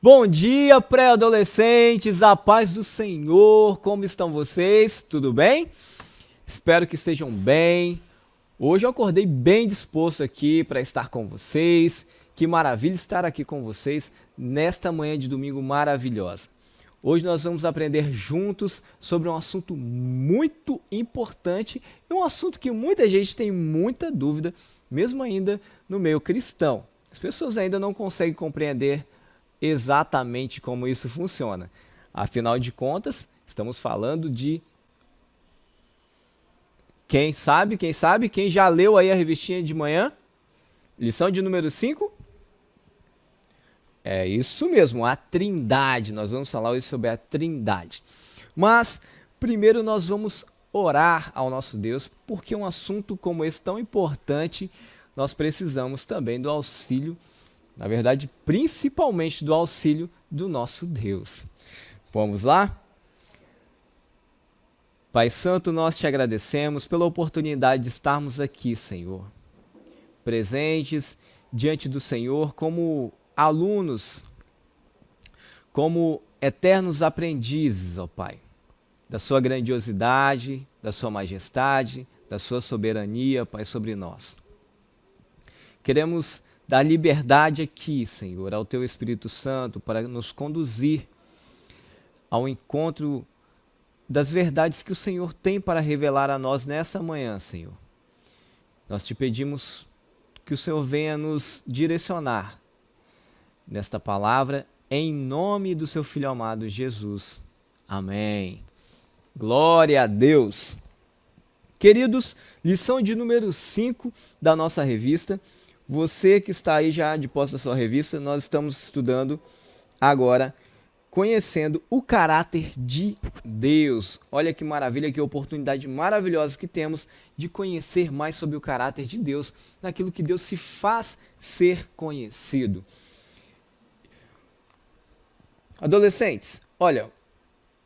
Bom dia, pré-adolescentes, a paz do Senhor, como estão vocês? Tudo bem? Espero que estejam bem. Hoje eu acordei bem disposto aqui para estar com vocês. Que maravilha estar aqui com vocês nesta manhã de domingo maravilhosa. Hoje nós vamos aprender juntos sobre um assunto muito importante e um assunto que muita gente tem muita dúvida, mesmo ainda no meio cristão. As pessoas ainda não conseguem compreender exatamente como isso funciona. Afinal de contas, estamos falando de quem já leu aí a revistinha de manhã? Lição de número 5? É isso mesmo, a Trindade. Nós vamos falar hoje sobre a Trindade. Mas primeiro nós vamos orar ao nosso Deus, porque um assunto como esse tão importante, nós precisamos também do auxílio, na verdade, principalmente do auxílio do nosso Deus. Vamos lá? Pai Santo, nós te agradecemos pela oportunidade de estarmos aqui, Senhor, presentes diante do Senhor como alunos, como eternos aprendizes, ó Pai, da sua grandiosidade, da sua majestade, da sua soberania, Pai, sobre nós. Queremos dar liberdade aqui, Senhor, ao Teu Espírito Santo para nos conduzir ao encontro das verdades que o Senhor tem para revelar a nós nesta manhã, Senhor. Nós te pedimos que o Senhor venha nos direcionar nesta palavra, em nome do seu Filho amado Jesus. Amém. Glória a Deus. Queridos, lição de número 5 da nossa revista. Você que está aí já de posse da sua revista, nós estamos estudando agora, conhecendo o caráter de Deus. Olha que maravilha, que oportunidade maravilhosa que temos de conhecer mais sobre o caráter de Deus, naquilo que Deus se faz ser conhecido. Adolescentes, olha,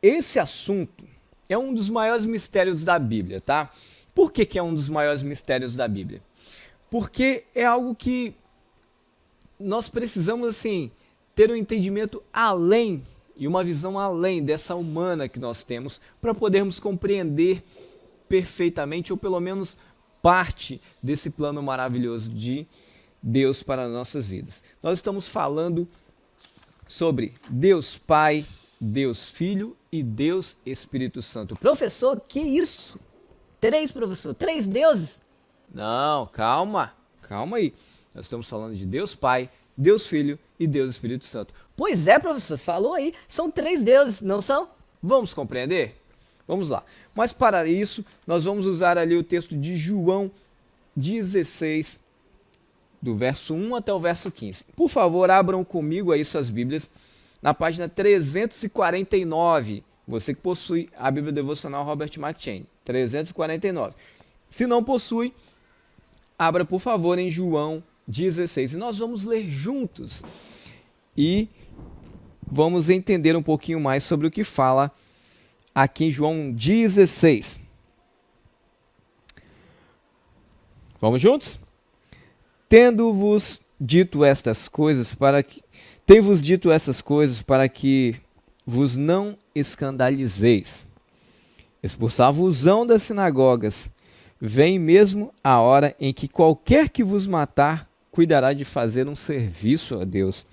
esse assunto é um dos maiores mistérios da Bíblia, tá? Por que é um dos maiores mistérios da Bíblia? Porque é algo que nós precisamos, assim, ter um entendimento além e uma visão além dessa humana que nós temos para podermos compreender perfeitamente ou pelo menos parte desse plano maravilhoso de Deus para as nossas vidas. Nós estamos falando sobre Deus Pai, Deus Filho e Deus Espírito Santo. Professor, que isso? Professor, 3 deuses? Não, calma aí. Nós estamos falando de Deus Pai, Deus Filho e Deus Espírito Santo. Pois é, professor, você falou aí, são 3 deuses, não são? Vamos compreender? Vamos lá. Mas para isso, nós vamos usar ali o texto de João 16, do verso 1 até o verso 15. Por favor, abram comigo aí suas Bíblias na página 349. Você que possui a Bíblia Devocional Robert McCheyne, 349. Se não possui, abra por favor em João 16. E nós vamos ler juntos e vamos entender um pouquinho mais sobre o que fala aqui em João 16. Vamos juntos? Tendo-vos dito estas coisas para que vos não escandalizeis. Expulsar-vos-ão das sinagogas. Vem mesmo a hora em que qualquer que vos matar cuidará de fazer um serviço a Deus.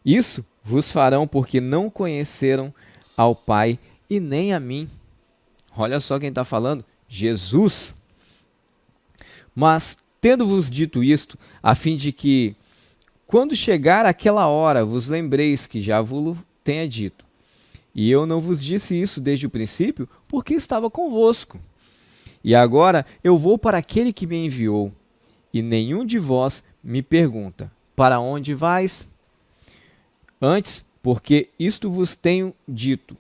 Isso vos farão porque não conheceram ao Pai e nem a mim. Olha só quem está falando, Jesus. Mas tendo-vos dito isto, a fim de que, quando chegar aquela hora, vos lembreis que já vos tenha dito. E eu não vos disse isso desde o princípio, porque estava convosco. E agora eu vou para aquele que me enviou, e nenhum de vós me pergunta, para onde vais? Antes, porque isto vos tenho dito,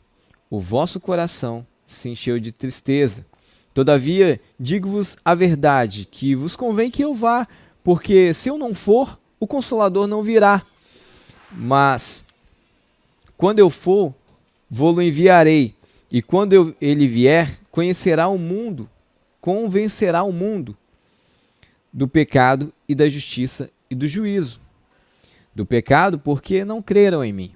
o vosso coração se encheu de tristeza. Todavia, digo-vos a verdade, que vos convém que eu vá, porque se eu não for, o Consolador não virá. Mas, quando eu for, vou-lo enviarei, e quando ele vier, convencerá o mundo do pecado e da justiça e do juízo. Do pecado, porque não creram em mim.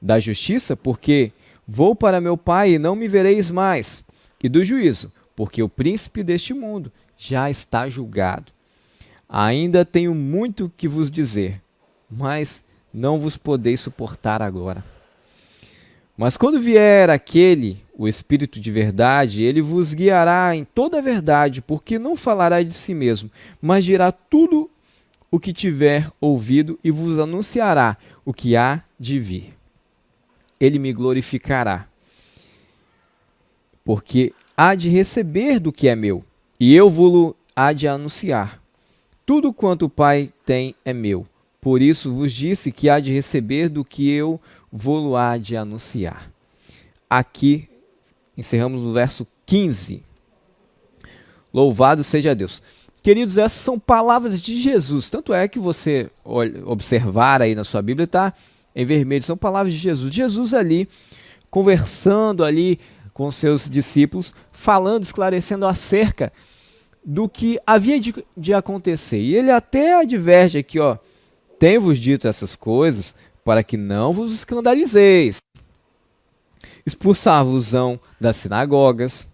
da justiça, porque vou para meu Pai e não me vereis mais, e do juízo, porque o príncipe deste mundo já está julgado. Ainda tenho muito que vos dizer, mas não vos podeis suportar agora. Mas quando vier aquele, o Espírito de verdade, ele vos guiará em toda a verdade, porque não falará de si mesmo, mas dirá tudo o que tiver ouvido e vos anunciará o que há de vir. Ele me glorificará, porque há de receber do que é meu, e eu vou-lo há de anunciar. Tudo quanto o Pai tem é meu. Por isso vos disse que há de receber do que eu vou-lo há de anunciar. Aqui encerramos no verso 15. Louvado seja Deus. Queridos, essas são palavras de Jesus. Tanto é que você observar aí na sua Bíblia, está em vermelho. São palavras de Jesus. Jesus ali, conversando ali com seus discípulos, falando, esclarecendo acerca do que havia de acontecer. E ele até adverte aqui, ó, tenho-vos dito essas coisas para que não vos escandalizeis. Expulsar-vos-ão das sinagogas.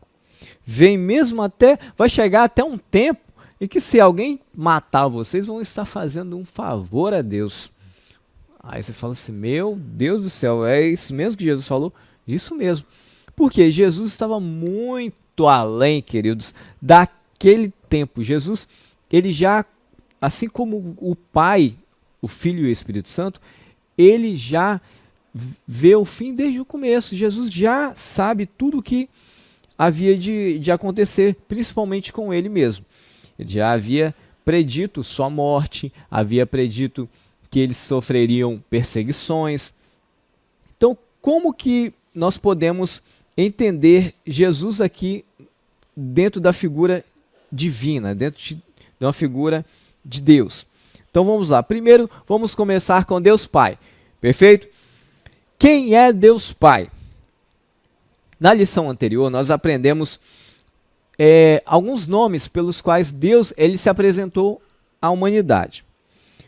Vem mesmo até, vai chegar até um tempo em que se alguém matar vocês, vão estar fazendo um favor a Deus. Aí você fala assim, meu Deus do céu, é isso mesmo que Jesus falou? Isso mesmo. Porque Jesus estava muito além, queridos, daquele tempo. Jesus, ele já, assim como o Pai, o Filho e o Espírito Santo, ele já vê o fim desde o começo. Jesus já sabe tudo o que havia de acontecer, principalmente com ele mesmo. Ele já havia predito sua morte, havia predito que eles sofreriam perseguições. Então, como que nós podemos entender Jesus aqui dentro da figura divina, dentro de uma figura de Deus? Então vamos lá. Primeiro, vamos começar com Deus Pai. Perfeito? Quem é Deus Pai? Na lição anterior, nós aprendemos alguns nomes pelos quais Deus ele se apresentou à humanidade.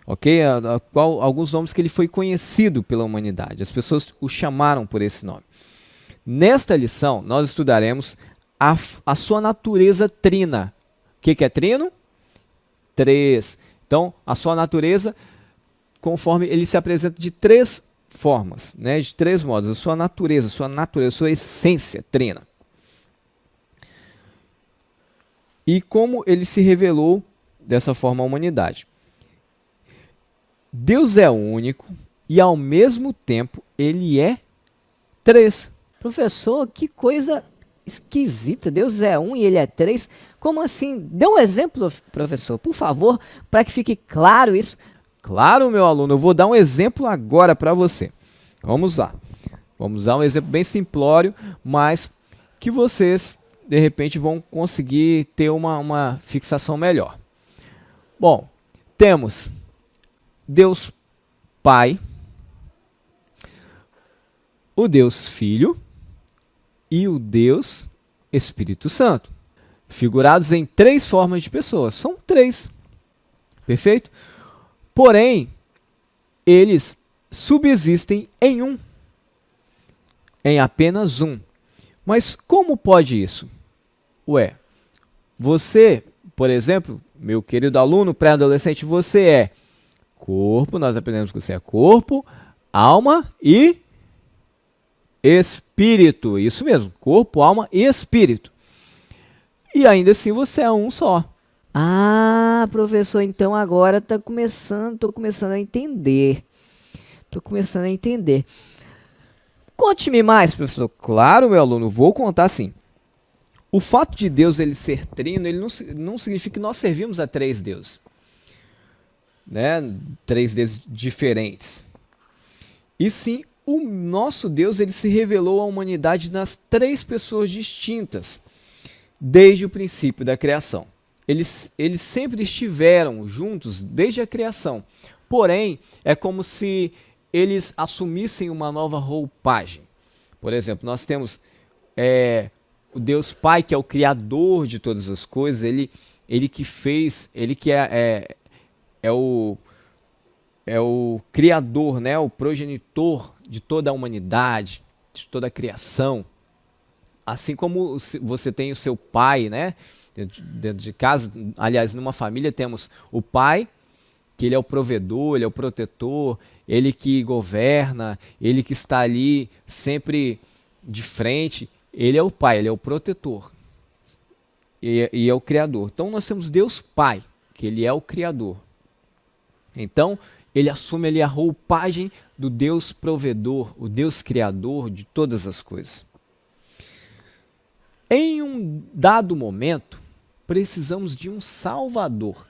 Ok? Alguns nomes que ele foi conhecido pela humanidade. As pessoas o chamaram por esse nome. Nesta lição, nós estudaremos a sua natureza trina. O que é trino? Três. Então, a sua natureza, conforme ele se apresenta de três formas, né? De três modos. A sua natureza, sua essência trina. E como ele se revelou dessa forma à humanidade. Deus é único e, ao mesmo tempo, ele é três. Professor, que coisa esquisita. Deus é um e ele é três. Como assim? Dê um exemplo, professor, por favor, para que fique claro isso. Claro, meu aluno, eu vou dar um exemplo agora para você. Vamos lá. Vamos dar um exemplo bem simplório, mas que vocês, de repente, vão conseguir ter uma fixação melhor. Bom, temos Deus Pai, o Deus Filho e o Deus Espírito Santo, figurados em três formas de pessoas. São três. Perfeito? Porém, eles subsistem em apenas um. Mas como pode isso? Ué, você, por exemplo, meu querido aluno pré-adolescente, você é corpo, nós aprendemos que você é corpo, alma e espírito. Isso mesmo, corpo, alma e espírito. E ainda assim você é um só. Ah, professor, então agora tô começando a entender. Conte-me mais, professor. Claro, meu aluno, vou contar sim. O fato de Deus ele ser trino, ele não significa que nós servimos a três deuses, né? Três deuses diferentes. E sim, o nosso Deus ele se revelou à humanidade nas três pessoas distintas, desde o princípio da criação. Eles sempre estiveram juntos desde a criação. Porém, é como se eles assumissem uma nova roupagem. Por exemplo, nós temos o Deus Pai, que é o Criador de todas as coisas, ele que fez, ele que é o é o criador, né? O progenitor de toda a humanidade, de toda a criação. Assim como você tem o seu pai, né? Dentro de casa, aliás, numa família temos o pai, que ele é o provedor, ele é o protetor, ele que governa, ele que está ali sempre de frente. Ele é o pai, ele é o protetor e é o criador. Então nós temos Deus Pai, que ele é o criador. Então ele assume ali a roupagem do Deus provedor, o Deus criador de todas as coisas. Em um dado momento, precisamos de um Salvador.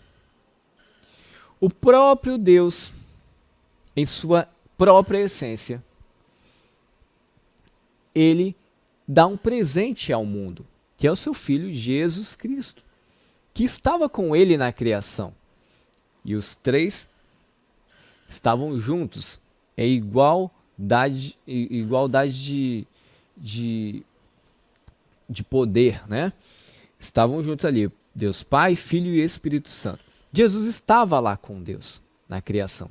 O próprio Deus, em sua própria essência, ele dá um presente ao mundo, que é o seu Filho Jesus Cristo, que estava com ele na criação. E os três estavam juntos, em igualdade de poder, né? Estavam juntos ali, Deus Pai, Filho e Espírito Santo. Jesus estava lá com Deus na criação.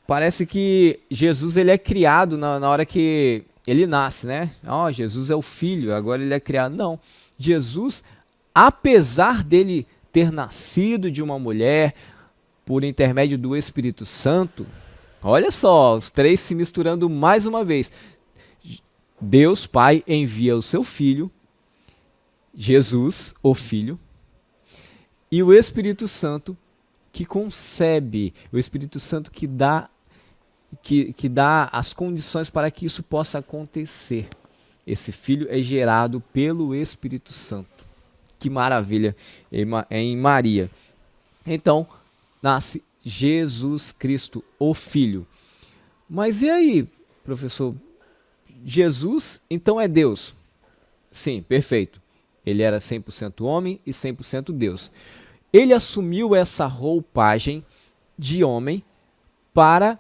Parece que Jesus ele é criado na hora que ele nasce, né? Oh, Jesus é o Filho, agora ele é criado. Não, Jesus, apesar dele ter nascido de uma mulher por intermédio do Espírito Santo, olha só, os três se misturando mais uma vez. Deus Pai envia o seu Filho, Jesus, o Filho, e o Espírito Santo que concebe, o Espírito Santo que dá as condições para que isso possa acontecer. Esse Filho é gerado pelo Espírito Santo. Que maravilha em Maria. Então, nasce Jesus Cristo, o Filho. Mas e aí, professor? Jesus, então, é Deus? Sim, perfeito. Ele era 100% homem e 100% Deus. Ele assumiu essa roupagem de homem para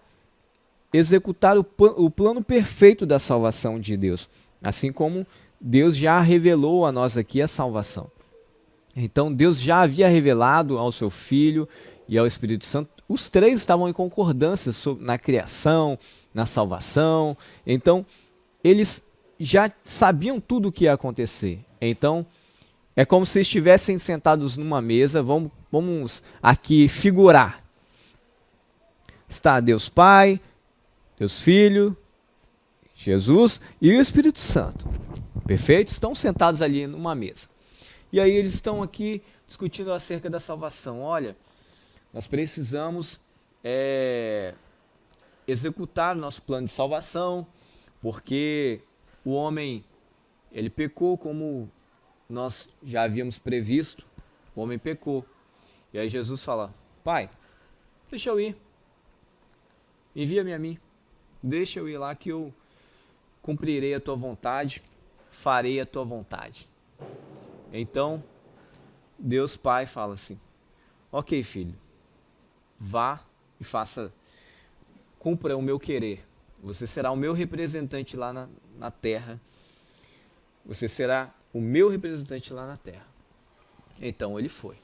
executar o plano perfeito da salvação de Deus. Assim como Deus já revelou a nós aqui a salvação. Então Deus já havia revelado ao seu Filho e ao Espírito Santo. Os três estavam em concordância na criação, na salvação. Então eles já sabiam tudo o que ia acontecer. Então é como se estivessem sentados numa mesa. Vamos aqui figurar. Está Deus Pai, Deus Filho, Jesus e o Espírito Santo. Perfeito? Estão sentados ali numa mesa. E aí eles estão aqui discutindo acerca da salvação. Olha, nós precisamos executar o nosso plano de salvação, porque o homem ele pecou como nós já havíamos previsto. O homem pecou. E aí Jesus fala: Pai, deixa eu ir. Envia-me a mim. Deixa eu ir lá que eu cumprirei a tua vontade, farei a tua vontade. Então, Deus Pai fala assim: ok, filho, vá e cumpra o meu querer. Você será o meu representante lá na terra. Você será o meu representante lá na terra. Então ele foi.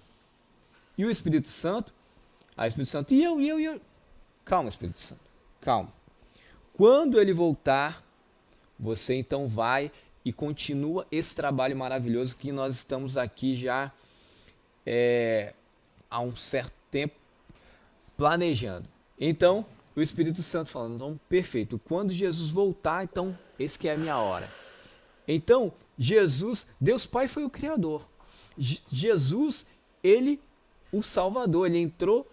E o Espírito Santo? O Espírito Santo, e eu. Calma, Espírito Santo, calma. Quando ele voltar, você então vai e continua esse trabalho maravilhoso que nós estamos aqui já há um certo tempo planejando. Então, o Espírito Santo falando: então, perfeito, quando Jesus voltar, então, esse que é a minha hora. Então, Jesus, Deus Pai foi o Criador. Jesus, ele, o Salvador, ele entrou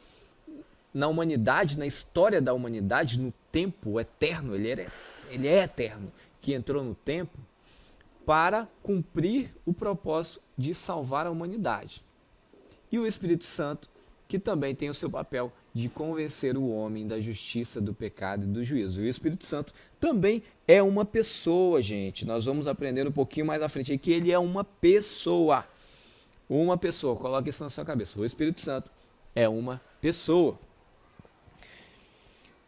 na humanidade, na história da humanidade, no tempo eterno, ele é eterno, que entrou no tempo para cumprir o propósito de salvar a humanidade. E o Espírito Santo, que também tem o seu papel de convencer o homem da justiça, do pecado e do juízo. E o Espírito Santo também é uma pessoa, gente. Nós vamos aprender um pouquinho mais à frente aí que ele é uma pessoa. Uma pessoa, coloque isso na sua cabeça. O Espírito Santo é uma pessoa.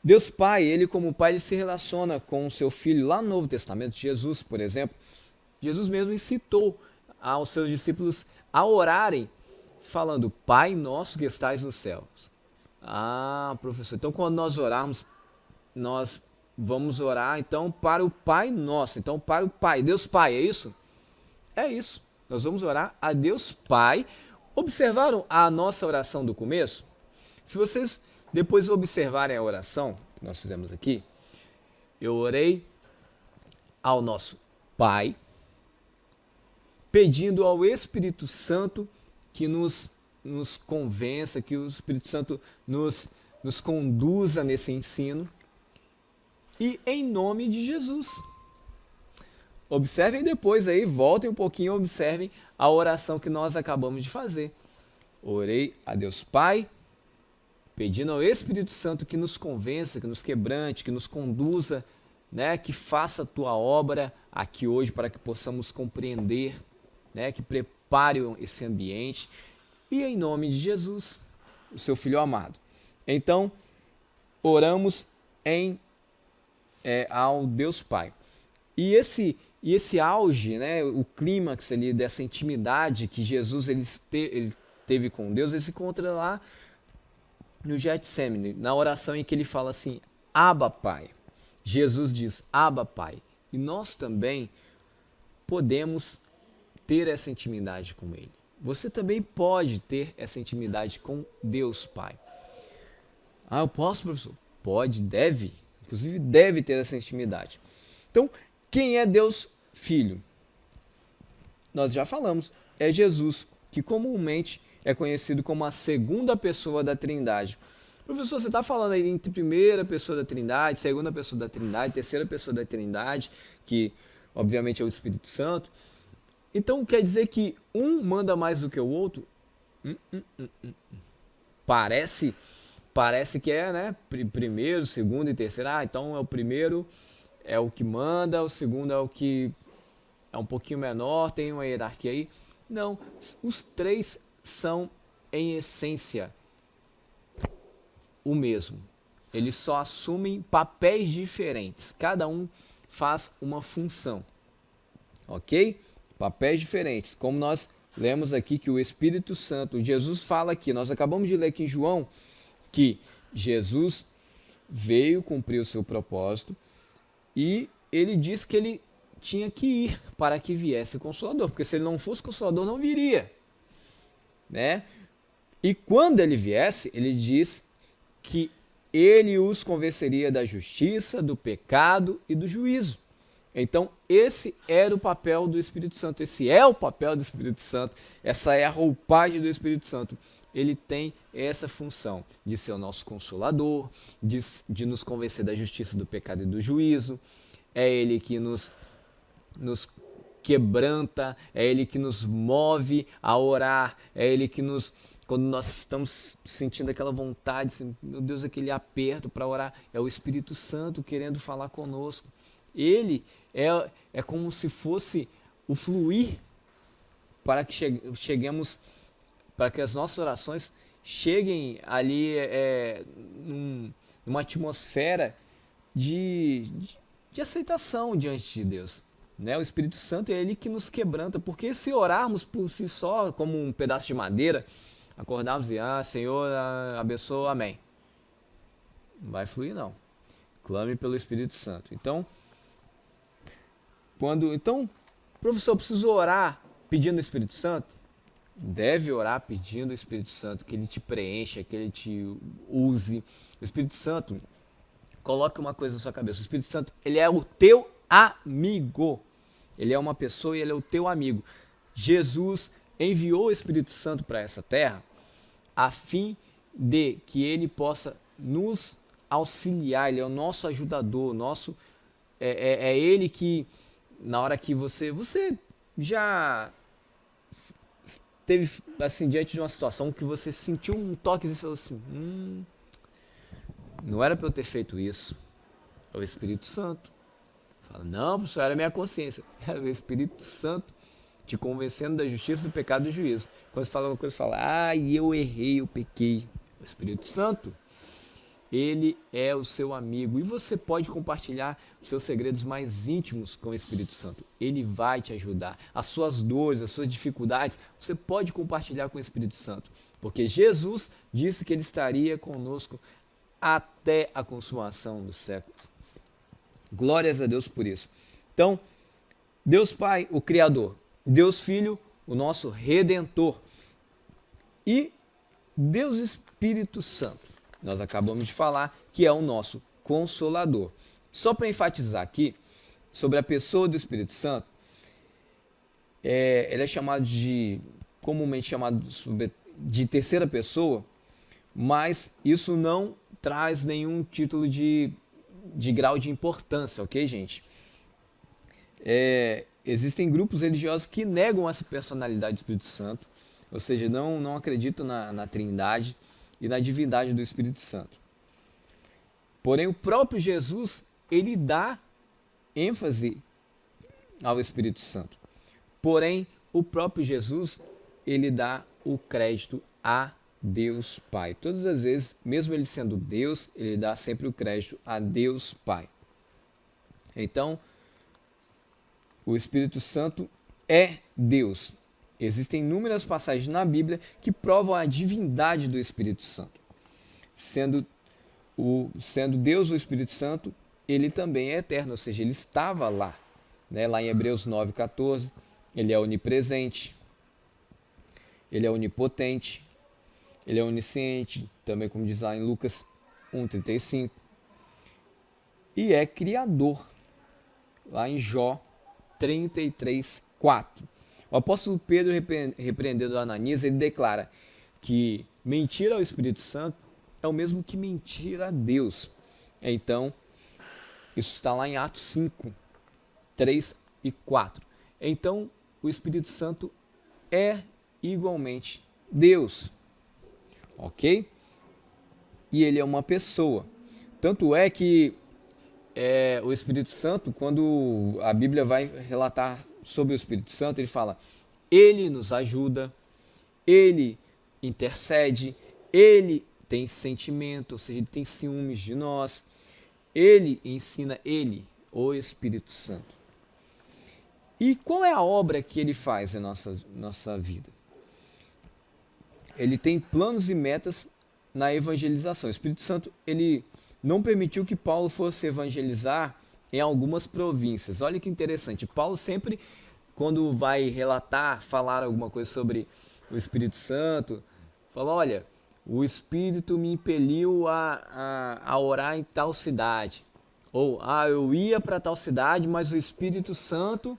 Deus Pai, ele como Pai, ele se relaciona com o seu Filho. Lá no Novo Testamento, Jesus, por exemplo, Jesus mesmo incitou aos seus discípulos a orarem, falando: Pai nosso que estais nos céus. Ah, professor, então quando nós orarmos, nós vamos orar então para o Pai Nosso, então para o Pai, Deus Pai, é isso? É isso. Nós vamos orar a Deus Pai. Observaram a nossa oração do começo? Se vocês depois observarem a oração que nós fizemos aqui, eu orei ao nosso Pai, pedindo ao Espírito Santo que nos convença, que o Espírito Santo nos conduza nesse ensino, e em nome de Jesus. Observem depois aí, voltem um pouquinho, observem a oração que nós acabamos de fazer. Orei a Deus Pai, pedindo ao Espírito Santo que nos convença, que nos quebrante, que nos conduza, né, que faça a tua obra aqui hoje para que possamos compreender, né, que prepare esse ambiente, e em nome de Jesus, o seu Filho amado. Então, oramos ao Deus Pai. E esse auge, né, o clímax ali dessa intimidade que Jesus ele teve com Deus, ele se encontra lá no Getsemane, na oração em que ele fala assim, Abba Pai. Jesus diz, Abba Pai. E nós também podemos ter essa intimidade com Ele. Você também pode ter essa intimidade com Deus Pai. Ah, eu posso, professor? Pode, deve. Inclusive deve ter essa intimidade. Então, quem é Deus Filho? Nós já falamos. É Jesus, que comumente é conhecido como a segunda pessoa da Trindade. Professor, você está falando aí entre primeira pessoa da Trindade, segunda pessoa da Trindade, terceira pessoa da Trindade, que obviamente é o Espírito Santo. Então quer dizer que um manda mais do que o outro? Parece que é, né? Primeiro, segundo e terceiro. Ah, então é o primeiro é o que manda, o segundo é o que é um pouquinho menor, tem uma hierarquia aí. Não, os três são em essência o mesmo. Eles só assumem papéis diferentes. Cada um faz uma função. Ok? Papéis diferentes. Como nós lemos aqui que o Espírito Santo, Jesus fala aqui, nós acabamos de ler aqui em João, que Jesus veio cumprir o seu propósito e ele disse que ele tinha que ir para que viesse o Consolador, porque se ele não fosse Consolador, não viria. Né? E quando ele viesse, ele diz que ele os convenceria da justiça, do pecado e do juízo. Então, esse era o papel do Espírito Santo, esse é o papel do Espírito Santo, essa é a roupagem do Espírito Santo. Ele tem essa função de ser o nosso consolador, de nos convencer da justiça, do pecado e do juízo. É ele que nos quebranta, é ele que nos move a orar, é ele que quando nós estamos sentindo aquela vontade, assim, meu Deus, aquele aperto para orar, é o Espírito Santo querendo falar conosco. Ele é como se fosse o fluir para que cheguemos, para que as nossas orações cheguem ali numa atmosfera de aceitação diante de Deus. Né? O Espírito Santo é ele que nos quebranta, porque se orarmos por si só, como um pedaço de madeira, acordarmos e, Senhor, abençoa, amém. Não vai fluir, não. Clame pelo Espírito Santo. Então, professor, eu preciso orar pedindo o Espírito Santo? Deve orar pedindo o Espírito Santo, que ele te preencha, que ele te use. O Espírito Santo, coloque uma coisa na sua cabeça. O Espírito Santo, ele é o teu amigo. Ele é uma pessoa e ele é o teu amigo. Jesus enviou o Espírito Santo para essa terra a fim de que ele possa nos auxiliar. Ele é o nosso ajudador, é ele que, na hora que você já esteve assim, diante de uma situação que você sentiu um toque e falou assim, não era para eu ter feito isso. É o Espírito Santo. Fala, não, professor, era a minha consciência. Era o Espírito Santo te convencendo da justiça, do pecado e do juízo. Quando você fala uma coisa, você fala, eu errei, eu pequei. O Espírito Santo, Ele é o seu amigo e você pode compartilhar os seus segredos mais íntimos com o Espírito Santo. Ele vai te ajudar. As suas dores, as suas dificuldades, você pode compartilhar com o Espírito Santo. Porque Jesus disse que Ele estaria conosco até a consumação do século. Glórias a Deus por isso. Então, Deus Pai, o Criador. Deus Filho, o nosso Redentor. E Deus Espírito Santo. Nós acabamos de falar que é o nosso Consolador. Só para enfatizar aqui, sobre a pessoa do Espírito Santo, ele é chamado comumente chamado de terceira pessoa, mas isso não traz nenhum título de grau de importância, ok, gente? Existem grupos religiosos que negam essa personalidade do Espírito Santo, ou seja, não acreditam na Trindade e na divindade do Espírito Santo. Porém, o próprio Jesus, ele dá ênfase ao Espírito Santo. Porém, o próprio Jesus, ele dá o crédito a Deus Pai. Todas as vezes, mesmo ele sendo Deus, ele dá sempre o crédito a Deus Pai. Então, o Espírito Santo é Deus. Existem inúmeras passagens na Bíblia que provam a divindade do Espírito Santo. Sendo Deus o Espírito Santo, ele também é eterno, ou seja, ele estava lá. Lá em Hebreus 9,14, ele é onipresente, ele é onipotente, ele é onisciente, também como diz lá em Lucas 1,35. E é criador, lá em Jó 33,4. O apóstolo Pedro, repreendendo Ananias, ele declara que mentir ao Espírito Santo é o mesmo que mentir a Deus. Então, isso está lá em Atos 5, 3 e 4. Então, o Espírito Santo é igualmente Deus. Ok? E ele é uma pessoa. Tanto é que o Espírito Santo, quando a Bíblia vai relatar sobre o Espírito Santo, ele fala: ele nos ajuda, ele intercede, ele tem sentimento, ou seja, ele tem ciúmes de nós, ele ensina, o Espírito Santo. E qual é a obra que ele faz em nossa vida? Ele tem planos e metas na evangelização. O Espírito Santo, ele não permitiu que Paulo fosse evangelizar em algumas províncias. Olha que interessante. Paulo sempre, quando vai falar alguma coisa sobre o Espírito Santo, fala: olha, o Espírito me impeliu a orar em tal cidade. Ou, eu ia para tal cidade, mas o Espírito Santo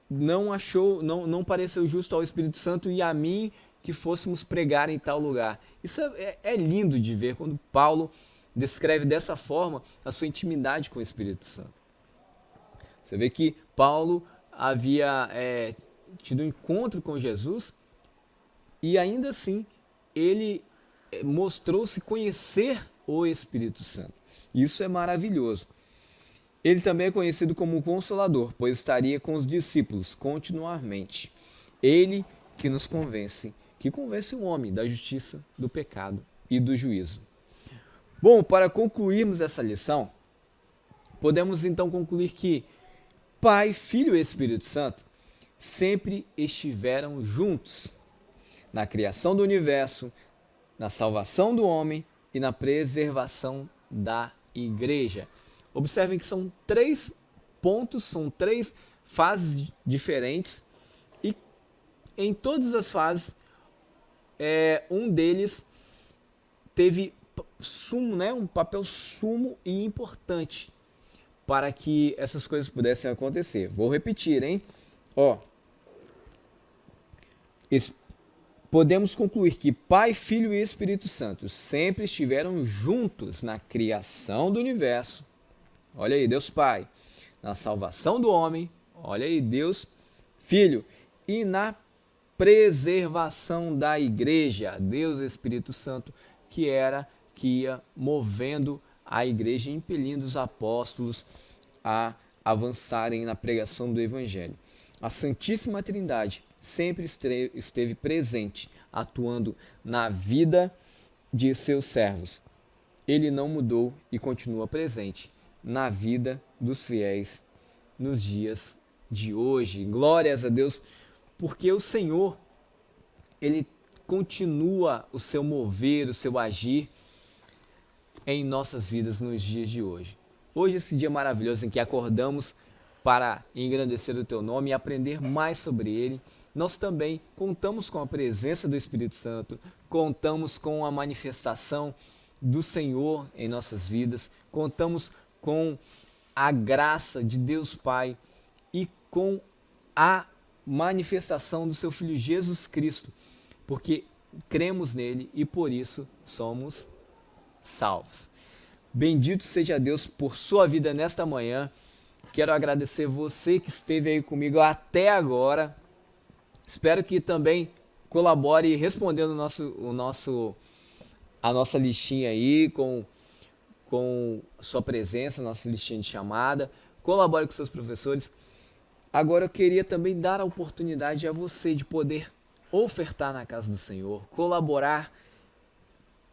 não pareceu justo ao Espírito Santo e a mim que fôssemos pregar em tal lugar. Isso é lindo de ver quando Paulo descreve dessa forma a sua intimidade com o Espírito Santo. Você vê que Paulo havia tido um encontro com Jesus e ainda assim ele mostrou-se conhecer o Espírito Santo. Isso é maravilhoso. Ele também é conhecido como o Consolador, pois estaria com os discípulos continuamente. Ele que nos convence, que convence o homem da justiça, do pecado e do juízo. Bom, para concluirmos essa lição, podemos então concluir que Pai, Filho e Espírito Santo sempre estiveram juntos na criação do universo, na salvação do homem e na preservação da igreja. Observem que são 3 pontos, são 3 fases diferentes e em todas as fases um deles teve um papel sumo e importante para que essas coisas pudessem acontecer. Vou repetir, hein? Podemos concluir que Pai, Filho e Espírito Santo sempre estiveram juntos na criação do universo. Olha aí, Deus Pai. Na salvação do homem. Olha aí, Deus Filho. E na preservação da igreja. Deus Espírito Santo, que ia movendo a igreja, impelindo os apóstolos a avançarem na pregação do Evangelho. A Santíssima Trindade sempre esteve presente, atuando na vida de seus servos. Ele não mudou e continua presente na vida dos fiéis nos dias de hoje. Glórias a Deus, porque o Senhor, Ele continua o seu mover, o seu agir em nossas vidas nos dias de hoje. Hoje, esse dia maravilhoso em que acordamos para engrandecer o Teu nome e aprender mais sobre Ele, nós também contamos com a presença do Espírito Santo, contamos com a manifestação do Senhor em nossas vidas, contamos com a graça de Deus Pai e com a manifestação do seu Filho Jesus Cristo, porque cremos nele e por isso somos salvos. Bendito seja Deus por sua vida nesta manhã. Quero agradecer você que esteve aí comigo até agora. Espero que também colabore respondendo a nossa listinha aí com sua presença, nossa listinha de chamada. Colabore com seus professores. Agora eu queria também dar a oportunidade a você de poder ofertar na casa do Senhor, colaborar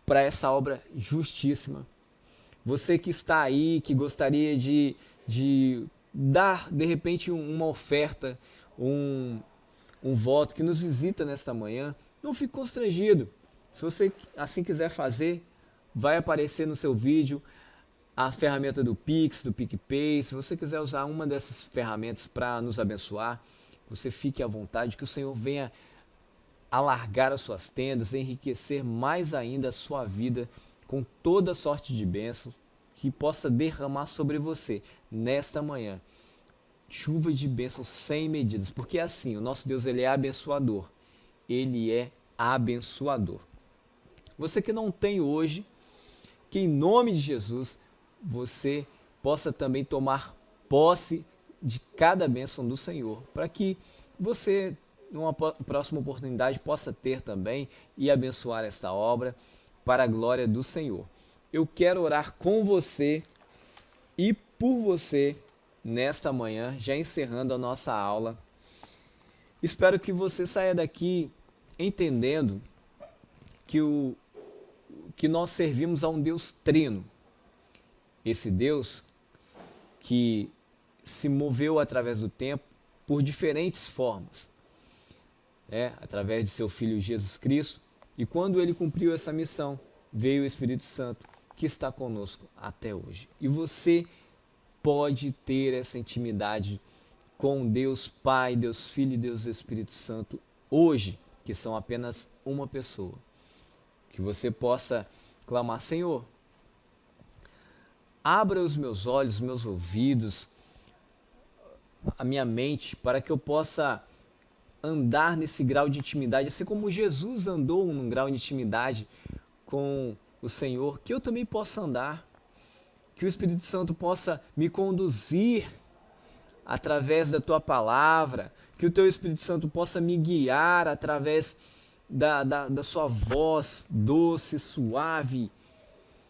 para essa obra justíssima. Você que está aí, que gostaria de dar de repente uma oferta, um voto, que nos visita nesta manhã, não fique constrangido. Se você assim quiser fazer, vai aparecer no seu vídeo a ferramenta do Pix, do PicPay. Se você quiser usar uma dessas ferramentas para nos abençoar, você fique à vontade, que o Senhor venha alargar as suas tendas, enriquecer mais ainda a sua vida com toda sorte de bênção, que possa derramar sobre você nesta manhã chuva de bênçãos sem medidas, porque é assim, o nosso Deus, ele é abençoador, ele é abençoador. Você que não tem hoje, que em nome de Jesus você possa também tomar posse de cada bênção do Senhor, para que você, numa próxima oportunidade, possa ter também e abençoar esta obra para a glória do Senhor. Eu quero orar com você e por você nesta manhã, já encerrando a nossa aula. Espero que você saia daqui entendendo que nós servimos a um Deus trino. Esse Deus que se moveu através do tempo por diferentes formas, através de seu Filho Jesus Cristo, e quando ele cumpriu essa missão, veio o Espírito Santo, que está conosco até hoje. E você pode ter essa intimidade com Deus Pai, Deus Filho e Deus Espírito Santo hoje, que são apenas uma pessoa. Que você possa clamar: Senhor, abra os meus olhos, os meus ouvidos, a minha mente, para que eu possa andar nesse grau de intimidade, assim como Jesus andou num grau de intimidade com o Senhor, que eu também possa andar, que o Espírito Santo possa me conduzir através da Tua palavra, que o Teu Espírito Santo possa me guiar através da Sua voz doce, suave,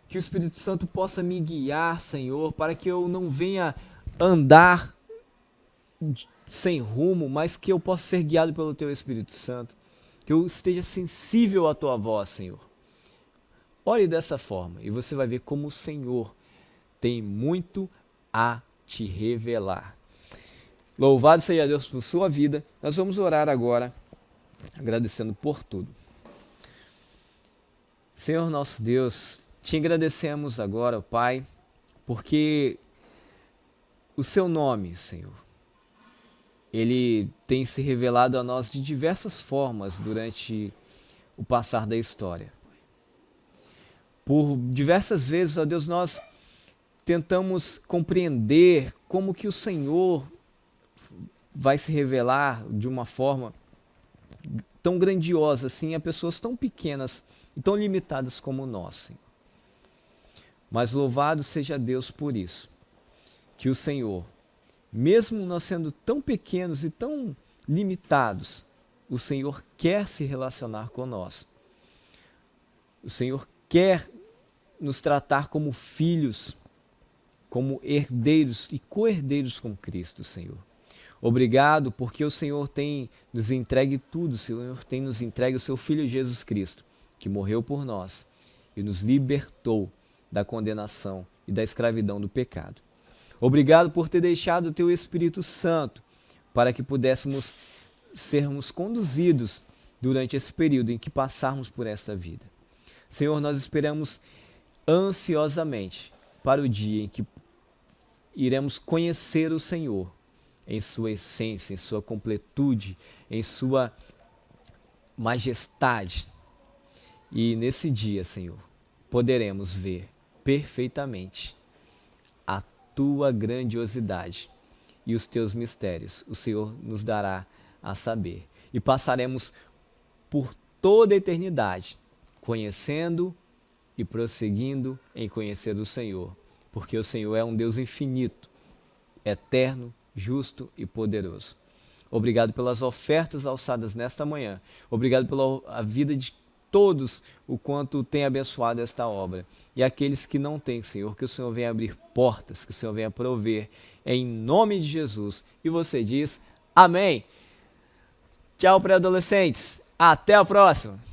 que o Espírito Santo possa me guiar, Senhor, para que eu não venha andar sem rumo, mas que eu possa ser guiado pelo Teu Espírito Santo, que eu esteja sensível à Tua voz, Senhor. Ore dessa forma e você vai ver como o Senhor tem muito a te revelar. Louvado seja Deus por sua vida. Nós vamos orar agora, agradecendo por tudo. Senhor nosso Deus, te agradecemos agora, Pai, porque o seu nome, Senhor, ele tem se revelado a nós de diversas formas durante o passar da história. Por diversas vezes, ó Deus, nós tentamos compreender como que o Senhor vai se revelar de uma forma tão grandiosa assim a pessoas tão pequenas e tão limitadas como nós, Senhor. Mas louvado seja Deus por isso, que o Senhor, mesmo nós sendo tão pequenos e tão limitados, o Senhor quer se relacionar com nós. O Senhor quer nos tratar como filhos, como herdeiros e co-herdeiros com Cristo, Senhor. Obrigado porque o Senhor tem nos entregue tudo, o Senhor tem nos entregue o seu Filho Jesus Cristo, que morreu por nós e nos libertou da condenação e da escravidão do pecado. Obrigado por ter deixado o teu Espírito Santo para que pudéssemos sermos conduzidos durante esse período em que passarmos por esta vida. Senhor, nós esperamos ansiosamente para o dia em que iremos conhecer o Senhor em sua essência, em sua completude, em sua majestade. E nesse dia, Senhor, poderemos ver perfeitamente a tua grandiosidade e os teus mistérios. O Senhor nos dará a saber. E passaremos por toda a eternidade conhecendo e prosseguindo em conhecer o Senhor, porque o Senhor é um Deus infinito, eterno, justo e poderoso. Obrigado pelas ofertas alçadas nesta manhã. Obrigado pela vida de todos, o quanto tem abençoado esta obra. E aqueles que não têm, Senhor, que o Senhor venha abrir portas, que o Senhor venha prover, em nome de Jesus. E você diz, amém. Tchau, pré-adolescentes. Até a próxima.